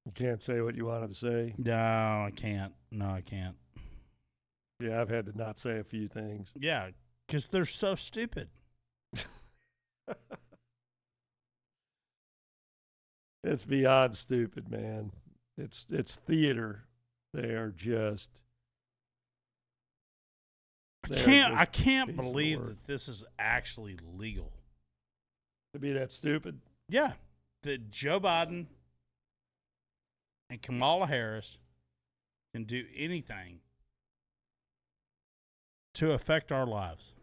You can't say what you wanted to say. no, I can't. No, I can't. Yeah, I've had to not say a few things. Yeah, because they're so stupid. It's beyond stupid, man. It's theater. They are just. I can't piece of believe work. that this is actually legal. To be that stupid. Yeah, that Joe Biden and Kamala Harris can do anything to affect our lives.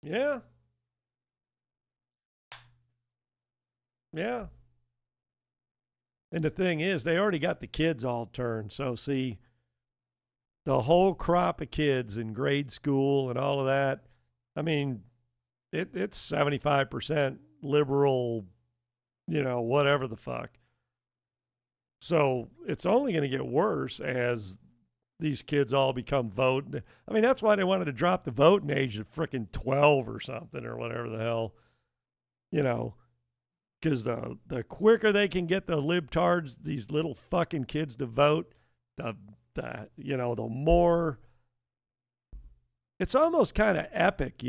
Yeah. Yeah. And the thing is, they already got the kids all turned. So, see, the whole crop of kids in grade school and all of that, I mean, it's 75% liberal, whatever the fuck. So it's only going to get worse as these kids all become voting. I mean, that's why they wanted to drop the voting age to frickin' 12 or something or whatever the hell, because the quicker they can get the libtards, these little fucking kids to vote, the more. It's almost kind of epic,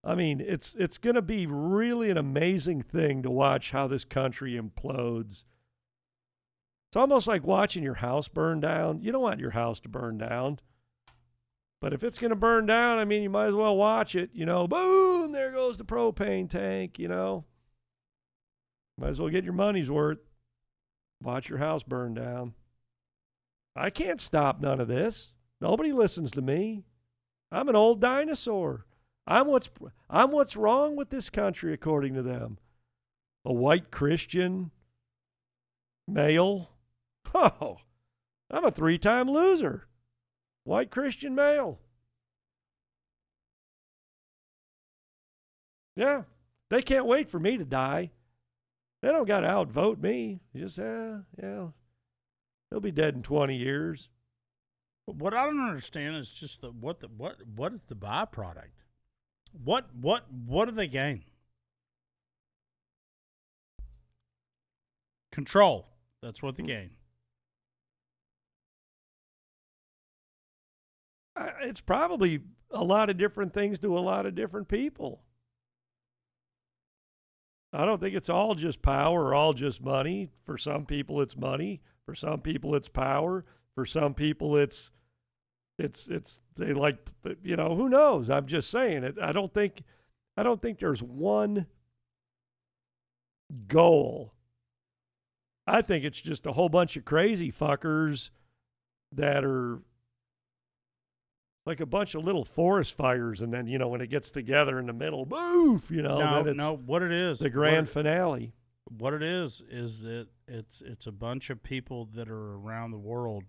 I mean, it's going to be really an amazing thing to watch how this country implodes. It's almost like watching your house burn down. You don't want your house to burn down. But if it's going to burn down, I mean, you might as well watch it. Boom, there goes the propane tank, Might as well get your money's worth. Watch your house burn down. I can't stop none of this. Nobody listens to me. I'm an old dinosaur. I'm what's wrong with this country, according to them. A white Christian male. Oh, I'm a 3-time loser. White Christian male. Yeah, they can't wait for me to die. They don't got to outvote me. Just, yeah, he'll be dead in 20 years. What I don't understand is just what is the byproduct? What do they gain? Control. That's what they gain. It's probably a lot of different things to a lot of different people. I don't think it's all just power or all just money. For some people, it's money. For some people, it's power. For some people, it's they like, who knows? I'm just saying it. I don't think there's one goal. I think it's just a whole bunch of crazy fuckers that are like a bunch of little forest fires, and then, when it gets together in the middle, boof, then it's what it is, the grand finale. What it is that it's a bunch of people that are around the world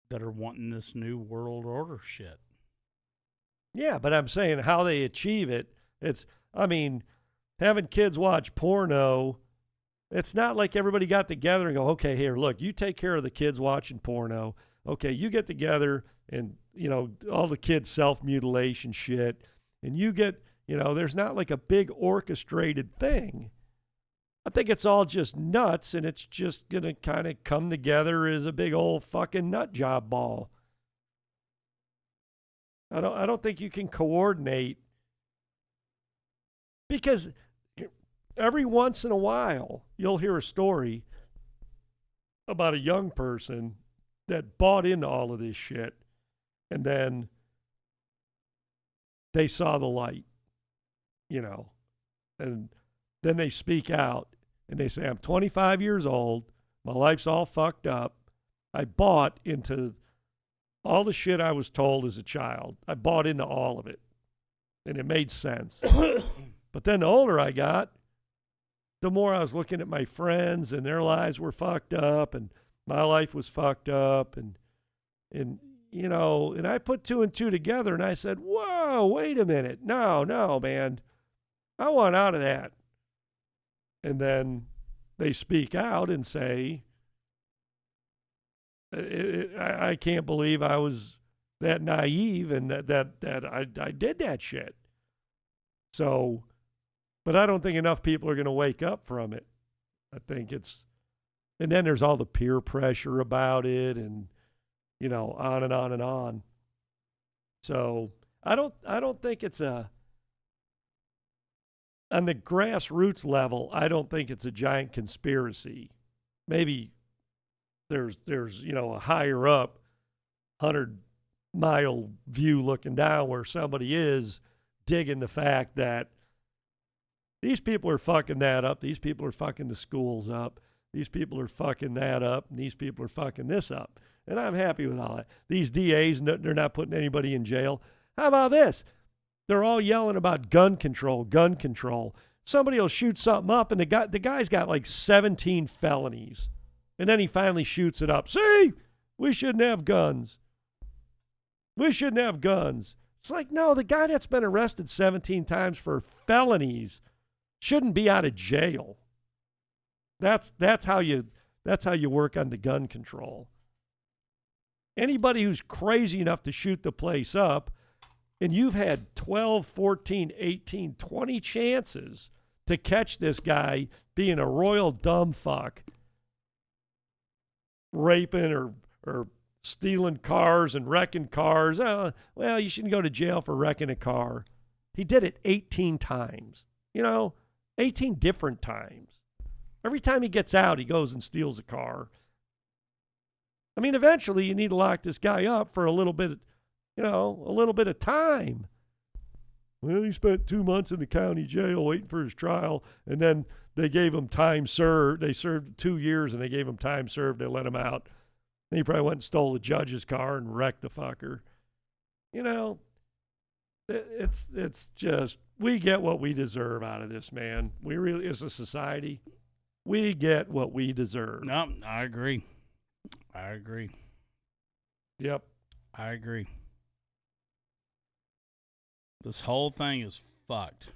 that are wanting this new world order shit. Yeah, but I'm saying how they achieve it. Having kids watch porno, it's not like everybody got together and go, okay, here, look, you take care of the kids watching porno. Okay, you get together and, all the kids self-mutilation shit. And you get, there's not like a big orchestrated thing. I think it's all just nuts, and it's just going to kind of come together as a big old fucking nut job ball. I don't think you can coordinate, because every once in a while you'll hear a story about a young person that bought into all of this shit, and then they saw the light, and then they speak out and they say, I'm 25 years old, my life's all fucked up, I bought into all the shit I was told as a child. I bought into all of it, and it made sense. But then the older I got, the more I was looking at my friends, and their lives were fucked up, and my life was fucked up, and I put two and two together, and I said, whoa, wait a minute. No, man. I want out of that. And then they speak out and say, I can't believe I was that naive and that I did that shit. So, but I don't think enough people are going to wake up from it. I think and then there's all the peer pressure about it, and on and on and on. So I don't think it's on the grassroots level, I don't think it's a giant conspiracy. Maybe there's a higher up 100-mile view looking down where somebody is digging the fact that these people are fucking that up, these people are fucking the schools up, these people are fucking that up, and these people are fucking this up. And I'm happy with all that. These DAs, they're not putting anybody in jail. How about this? They're all yelling about gun control, gun control. Somebody will shoot something up, and the guy's got like 17 felonies. And then he finally shoots it up. See, we shouldn't have guns. We shouldn't have guns. It's like, no, the guy that's been arrested 17 times for felonies shouldn't be out of jail. That's how you work on the gun control. Anybody who's crazy enough to shoot the place up, and you've had 12, 14, 18, 20 chances to catch this guy being a royal dumb fuck, raping or stealing cars and wrecking cars. Well, you shouldn't go to jail for wrecking a car. He did it 18 times. 18 different times. Every time he gets out, he goes and steals a car. I mean, eventually you need to lock this guy up for a little bit of time. Well, he spent 2 months in the county jail waiting for his trial, and then they gave him time served. They served 2 years, and they gave him time served. They let him out. And he probably went and stole the judge's car and wrecked the fucker. It's just, we get what we deserve out of this, man. We really, as a society, we get what we deserve. No, I agree. Yep. I agree. This whole thing is fucked.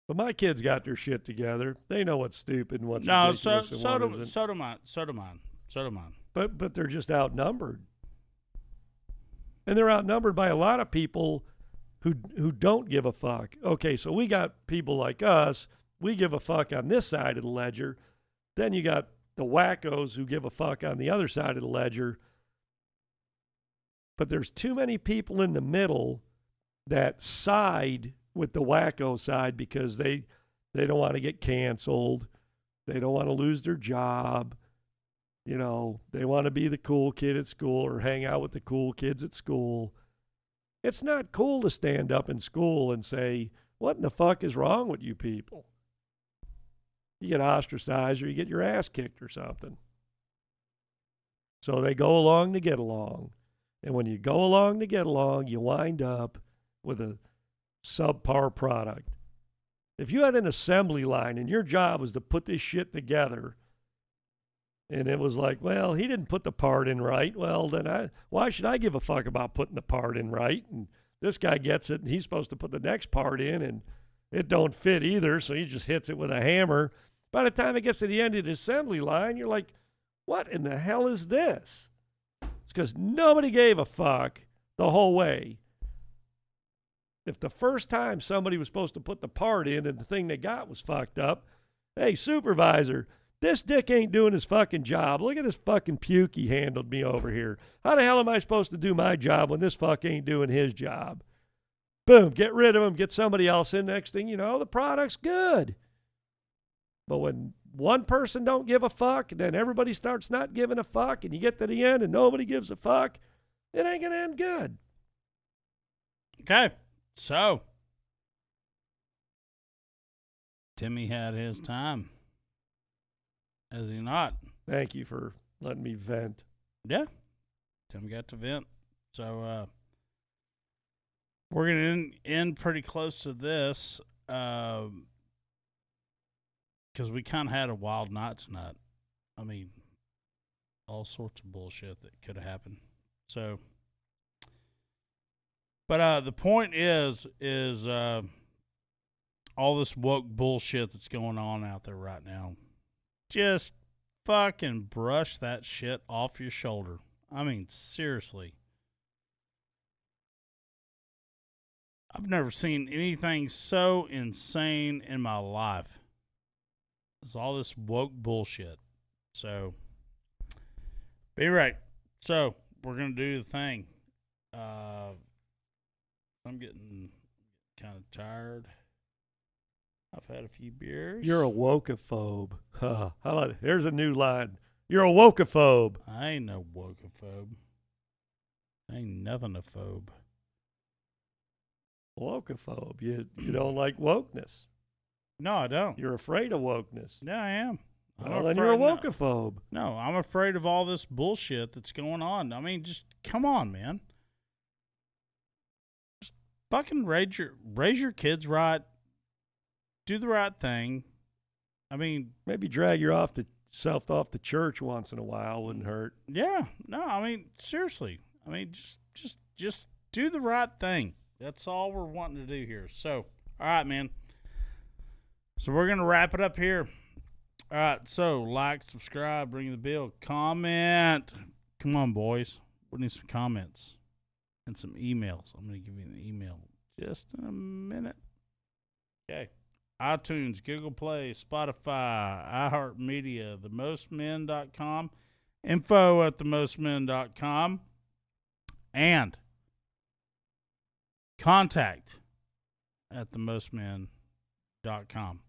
But my kids got their shit together. They know what's stupid and what's ridiculous. So do mine. But they're just outnumbered. And they're outnumbered by a lot of people who don't give a fuck. Okay, so we got people like us. We give a fuck on this side of the ledger. Then you got the wackos who give a fuck on the other side of the ledger. But there's too many people in the middle that side with the wacko side because they don't want to get canceled. They don't want to lose their job. They want to be the cool kid at school or hang out with the cool kids at school. It's not cool to stand up in school and say, what in the fuck is wrong with you people? You get ostracized or you get your ass kicked or something. So they go along to get along. And when you go along to get along, you wind up with a subpar product. If you had an assembly line and your job was to put this shit together, and it was like, well, he didn't put the part in right, well, then why should I give a fuck about putting the part in right? And this guy gets it, and he's supposed to put the next part in, and it don't fit either, so he just hits it with a hammer. By the time it gets to the end of the assembly line, you're like, what in the hell is this? It's because nobody gave a fuck the whole way. If the first time somebody was supposed to put the part in and the thing they got was fucked up, hey, supervisor, this dick ain't doing his fucking job. Look at this fucking puke he handled me over here. How the hell am I supposed to do my job when this fuck ain't doing his job? Boom, get rid of him, get somebody else in. Next thing you know, the product's good. But when one person don't give a fuck, and then everybody starts not giving a fuck, and you get to the end and nobody gives a fuck, it ain't going to end good. Okay, so Timmy had his time. Has he not? Thank you for letting me vent. Yeah, Tim got to vent. So we're going to end pretty close to this because we kind of had a wild night tonight. I mean, all sorts of bullshit that could have happened. So, but the point is all this woke bullshit that's going on out there right now. Just fucking brush that shit off your shoulder. I mean, seriously. I've never seen anything so insane in my life. It's all this woke bullshit. So, be right. So, we're going to do the thing. I'm getting kind of tired. I've had a few beers. You're a wokophobe. How about it? Here's a new line. You're a wokophobe. I ain't no wokophobe. I ain't nothing a phobe. Wokophobe. You don't like wokeness. No, I don't. You're afraid of wokeness. Yeah, I am. Well, then you're a wokophobe. No, I'm afraid of all this bullshit that's going on. I mean, just come on, man. Just fucking raise your kids right. Do the right thing. I mean, maybe drag yourself off to church once in a while wouldn't hurt. Yeah. No, I mean, seriously. I mean, just do the right thing. That's all we're wanting to do here. So, all right, man. So we're going to wrap it up here. All right. So, like, subscribe, ring the bell, comment. Come on, boys. We need some comments and some emails. I'm going to give you an email just in a minute. Okay. iTunes, Google Play, Spotify, iHeartMedia, themostmen.com, info@themostmen.com, and contact@themostmen.com.